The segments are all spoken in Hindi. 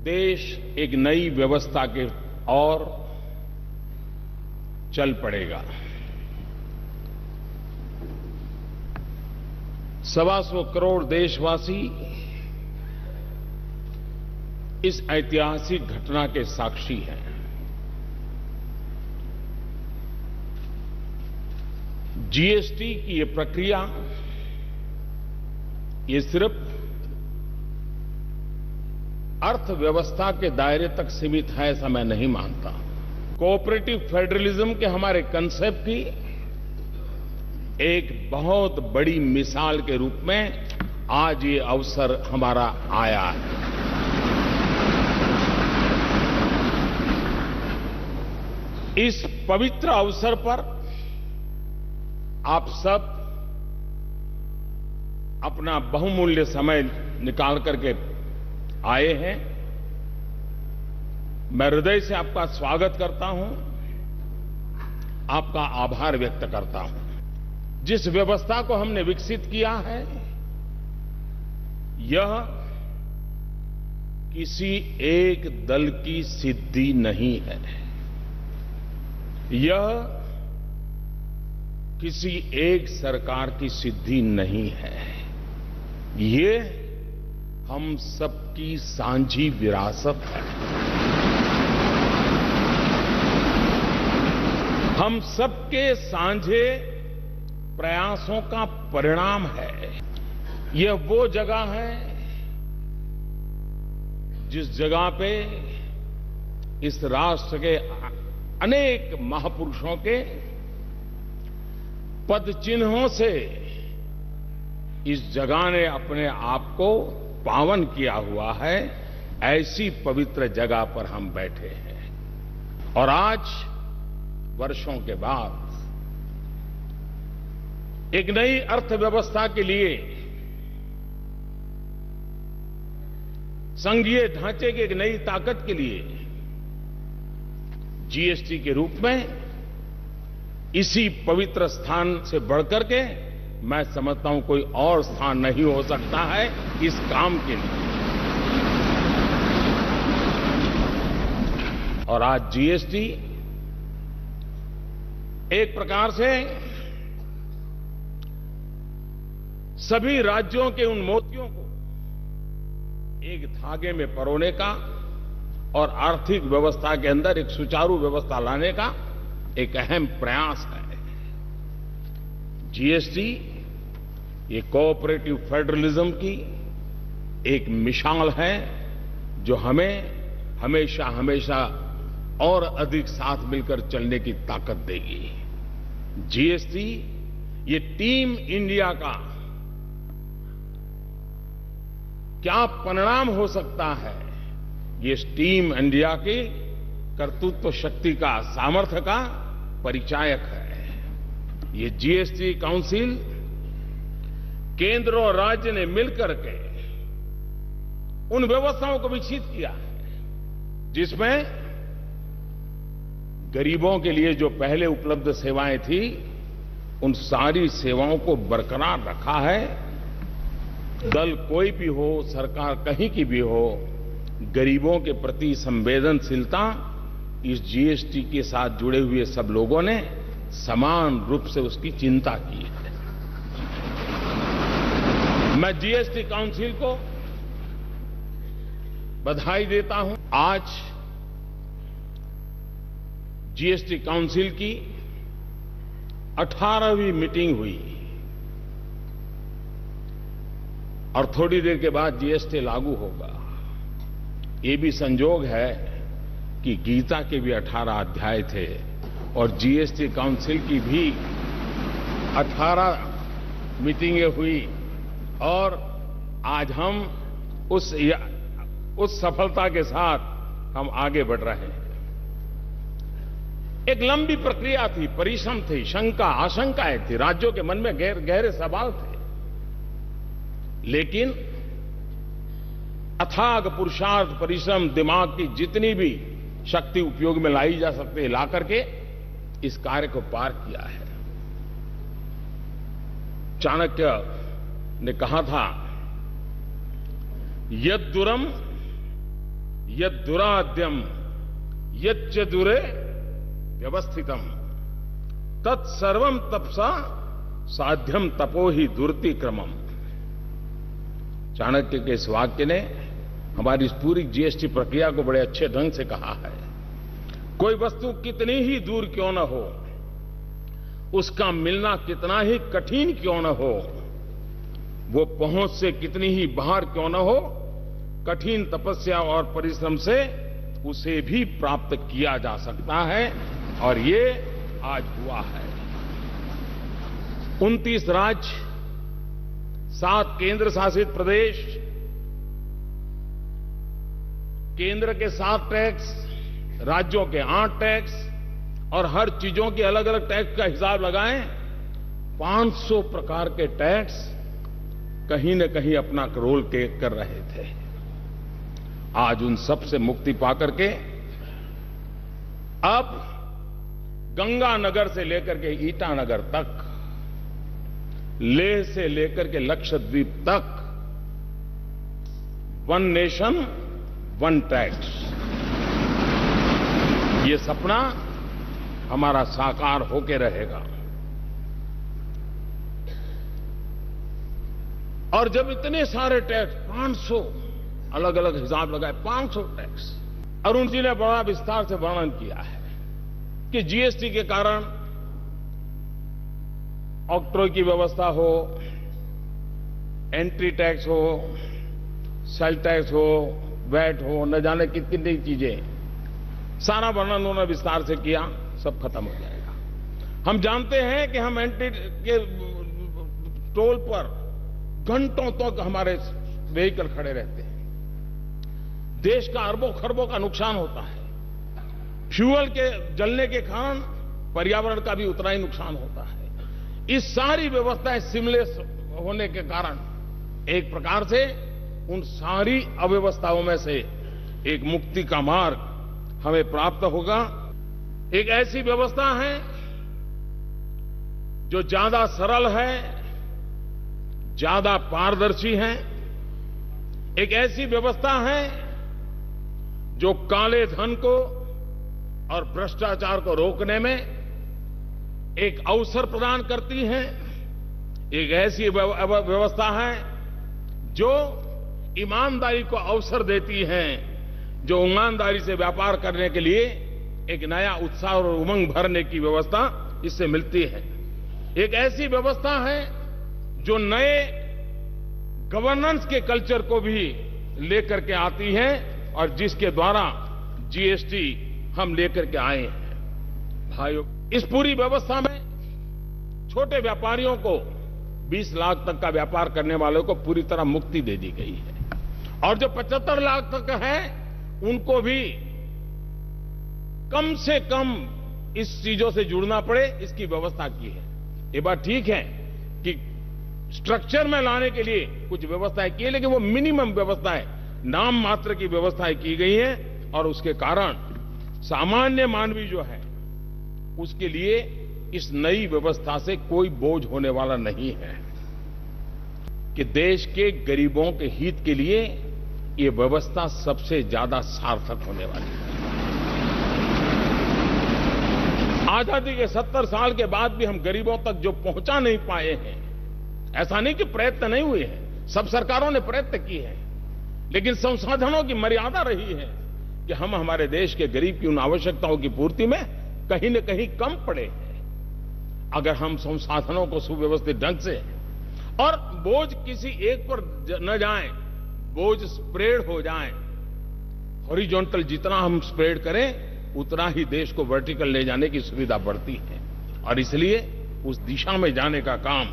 देश एक नई व्यवस्था के ओर चल पड़ेगा। 125 करोड़ देशवासी इस ऐतिहासिक घटना के साक्षी हैं। जीएसटी की ये प्रक्रिया ये सिर्फ अर्थव्यवस्था के दायरे तक सीमित है, ऐसा मैं नहीं मानता। कोऑपरेटिव फेडरलिज्म के हमारे कंसेप्ट की एक बहुत बड़ी मिसाल के रूप में आज ये अवसर हमारा आया है। इस पवित्र अवसर पर आप सब अपना बहुमूल्य समय निकाल करके आए हैं। मैं हृदय से आपका स्वागत करता हूं, आपका आभार व्यक्त करता हूं। जिस व्यवस्था को हमने विकसित किया है, यह किसी एक दल की सिद्धि नहीं है, यह किसी एक सरकार की सिद्धि नहीं है, ये हम सबकी साझी विरासत है, हम सबके साझे प्रयासों का परिणाम है। यह वो जगह है जिस जगह पे इस राष्ट्र के अनेक महापुरुषों के पद चिन्हों से इस जगह ने अपने आप को पावन किया हुआ है। ऐसी पवित्र जगह पर हम बैठे हैं और आज वर्षों के बाद एक नई अर्थव्यवस्था के लिए, संघीय ढांचे की एक नई ताकत के लिए जीएसटी के रूप में इसी पवित्र स्थान से बढ़कर के मैं समझता हूं कोई और स्थान नहीं हो सकता है इस काम के लिए। और आज जीएसटी एक प्रकार से सभी राज्यों के उन मोतियों को एक धागे में परोने का और आर्थिक व्यवस्था के अंदर एक सुचारू व्यवस्था लाने का एक अहम प्रयास है। जीएसटी ये कोऑपरेटिव फेडरलिज्म की एक मिसाल है जो हमें हमेशा हमेशा और अधिक साथ मिलकर चलने की ताकत देगी। जीएसटी ये टीम इंडिया का क्या परिणाम हो सकता है, ये टीम इंडिया की कर्तृत्व शक्ति का, सामर्थ्य का परिचायक है। ये जीएसटी काउंसिल केंद्र और राज्य ने मिलकर के उन व्यवस्थाओं को विकसित किया है जिसमें गरीबों के लिए जो पहले उपलब्ध सेवाएं थी, उन सारी सेवाओं को बरकरार रखा है। दल कोई भी हो, सरकार कहीं की भी हो, गरीबों के प्रति संवेदनशीलता इस जीएसटी के साथ जुड़े हुए सब लोगों ने समान रूप से उसकी चिंता की है। मैं जीएसटी काउंसिल को बधाई देता हूं। आज जीएसटी काउंसिल की 18वीं मीटिंग हुई और थोड़ी देर के बाद जीएसटी लागू होगा। ये भी संजोग है कि गीता के भी 18 अध्याय थे और जीएसटी काउंसिल की भी 18 मीटिंगें हुई और आज हम उस सफलता के साथ हम आगे बढ़ रहे हैं। एक लंबी प्रक्रिया थी, परिश्रम थी, शंका आशंकाएं थी, राज्यों के मन में गहरे सवाल थे, लेकिन अथाग पुरुषार्थ, परिश्रम, दिमाग की जितनी भी शक्ति उपयोग में लाई जा सकती है, ला करके इस कार्य को पार किया है। चाणक्य ने कहा था, यद्दूरम यद दुराद्यम यच्च दुरे व्यवस्थितम तत्सर्वम तपसा साध्यम तपो ही दुर्ति क्रमम। चाणक्य के इस वाक्य ने हमारी इस पूरी जीएसटी प्रक्रिया को बड़े अच्छे ढंग से कहा है। कोई वस्तु कितनी ही दूर क्यों न हो, उसका मिलना कितना ही कठिन क्यों न हो, वो पहुंच से कितनी ही बाहर क्यों न हो, कठिन तपस्या और परिश्रम से उसे भी प्राप्त किया जा सकता है। और ये आज हुआ है। 29 राज्य, 7 केंद्र शासित प्रदेश, केंद्र के 7 टैक्स, राज्यों के 8 टैक्स और हर चीजों के अलग अलग टैक्स का हिसाब लगाएं, 500 प्रकार के टैक्स कहीं न कहीं अपना रोल कर रहे थे। आज उन सब से मुक्ति पाकर के अब गंगानगर से लेकर के ईटानगर तक, लेह से लेकर के लक्षद्वीप तक, वन नेशन वन टैक्स, ये सपना हमारा साकार होके रहेगा। और जब इतने सारे टैक्स, 500 अलग अलग हिसाब लगाए, 500 टैक्स, अरुण जी ने बड़ा विस्तार से वर्णन किया है कि जीएसटी के कारण ऑक्ट्रॉय की व्यवस्था हो, एंट्री टैक्स हो, सेल टैक्स हो, वैट हो, न जाने कितनी चीजें, सारा वर्णन उन्होंने विस्तार से किया, सब खत्म हो जाएगा। हम जानते हैं कि हम एंट्री के टोल पर घंटों तक हमारे व्हीकल खड़े रहते हैं, देश का अरबों खरबों का नुकसान होता है। फ्यूल के जलने के कारण पर्यावरण का भी उतना ही नुकसान होता है। इस सारी व्यवस्थाएं सिमलेस होने के कारण एक प्रकार से उन सारी अव्यवस्थाओं में से एक मुक्ति का मार्ग हमें प्राप्त होगा। एक ऐसी व्यवस्था है जो ज्यादा सरल है, ज्यादा पारदर्शी है। एक ऐसी व्यवस्था है जो काले धन को और भ्रष्टाचार को रोकने में एक अवसर प्रदान करती है। एक ऐसी व्यवस्था है जो ईमानदारी को अवसर देती है, जो ईमानदारी से व्यापार करने के लिए एक नया उत्साह और उमंग भरने की व्यवस्था इससे मिलती है। एक ऐसी व्यवस्था है जो नए गवर्नेंस के कल्चर को भी लेकर के आती है और जिसके द्वारा जीएसटी हम लेकर के आए हैं। भाइयों, इस पूरी व्यवस्था में छोटे व्यापारियों को 20 लाख तक का व्यापार करने वालों को पूरी तरह मुक्ति दे दी गई है और जो 75 लाख तक है उनको भी कम से कम इस चीजों से जुड़ना पड़े, इसकी व्यवस्था की है। ये बात ठीक है कि स्ट्रक्चर में लाने के लिए कुछ व्यवस्थाएं की है, लेकिन वो मिनिमम व्यवस्थाएं, नाम मात्र की व्यवस्थाएं की गई हैं और उसके कारण सामान्य मानवी जो है उसके लिए इस नई व्यवस्था से कोई बोझ होने वाला नहीं है कि देश के गरीबों के हित के लिए ये व्यवस्था सबसे ज्यादा सार्थक होने वाली है। आजादी के 70 साल के बाद भी हम गरीबों तक जो पहुंचा नहीं पाए हैं, ऐसा नहीं कि प्रयत्न नहीं हुए हैं, सब सरकारों ने प्रयत्न किए हैं, लेकिन संसाधनों की मर्यादा रही है कि हम हमारे देश के गरीब की उन आवश्यकताओं की पूर्ति में कहीं न कहीं कम पड़े हैं। अगर हम संसाधनों को सुव्यवस्थित ढंग से और बोझ किसी एक पर न जाए, बोझ स्प्रेड हो जाए, हॉरिजॉन्टल जितना हम स्प्रेड करें उतना ही देश को वर्टिकल ले जाने की सुविधा बढ़ती है और इसलिए उस दिशा में जाने का काम,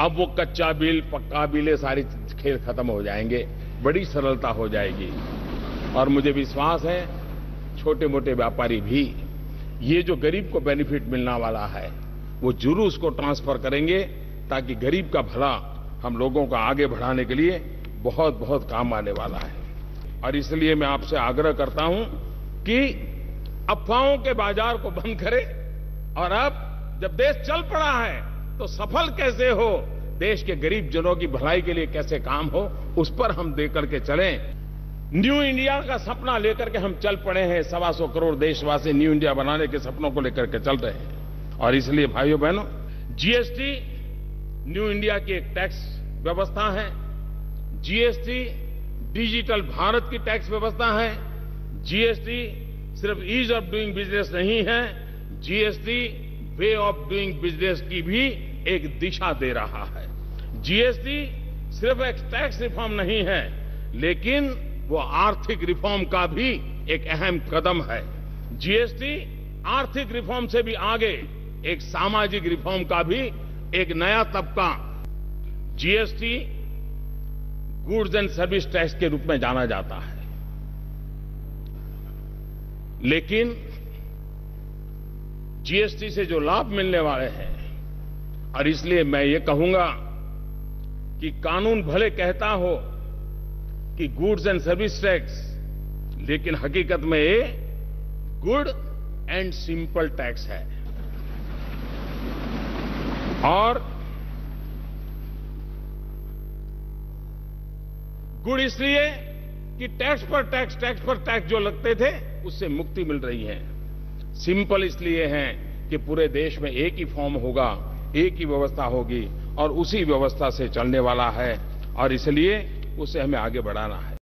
अब वो कच्चा बिल पक्का बिल ये सारी खेल खत्म हो जाएंगे, बड़ी सरलता हो जाएगी और मुझे विश्वास है छोटे मोटे व्यापारी भी ये जो गरीब को बेनिफिट मिलने वाला है वो जरूर उसको ट्रांसफर करेंगे ताकि गरीब का भला हम लोगों को आगे बढ़ाने के लिए बहुत बहुत काम आने वाला है। और इसलिए मैं आपसे आग्रह करता हूं कि अफवाहों के बाजार को बंद करें और अब जब देश चल पड़ा है तो सफल कैसे हो, देश के गरीब जनों की भलाई के लिए कैसे काम हो, उस पर हम दे करके चलें। न्यू इंडिया का सपना लेकर के हम चल पड़े हैं। 125 करोड़ देशवासी न्यू इंडिया बनाने के सपनों को लेकर के चल रहे हैं। और इसलिए भाइयों बहनों, जीएसटी न्यू इंडिया की एक टैक्स व्यवस्था है। जीएसटी डिजिटल भारत की टैक्स व्यवस्था है। जीएसटी सिर्फ ईज ऑफ डूइंग बिजनेस नहीं है, GST way of doing business की भी एक दिशा दे रहा है। जीएसटी सिर्फ एक टैक्स रिफॉर्म नहीं है, लेकिन वो आर्थिक रिफॉर्म का भी एक अहम कदम है। जीएसटी आर्थिक रिफॉर्म से भी आगे एक सामाजिक रिफॉर्म का भी एक नया तबका, GST goods and service tax के रूप में जाना जाता है। लेकिन जीएसटी से जो लाभ मिलने वाले हैं, और इसलिए मैं ये कहूंगा कि कानून भले कहता हो कि गुड्स एंड सर्विस टैक्स, लेकिन हकीकत में ये गुड एंड सिंपल टैक्स है। और गुड इसलिए कि टैक्स पर टैक्स जो लगते थे उससे मुक्ति मिल रही है। सिंपल इसलिए है कि पूरे देश में एक ही फॉर्म होगा, एक ही व्यवस्था होगी और उसी व्यवस्था से चलने वाला है, और इसलिए उसे हमें आगे बढ़ाना है।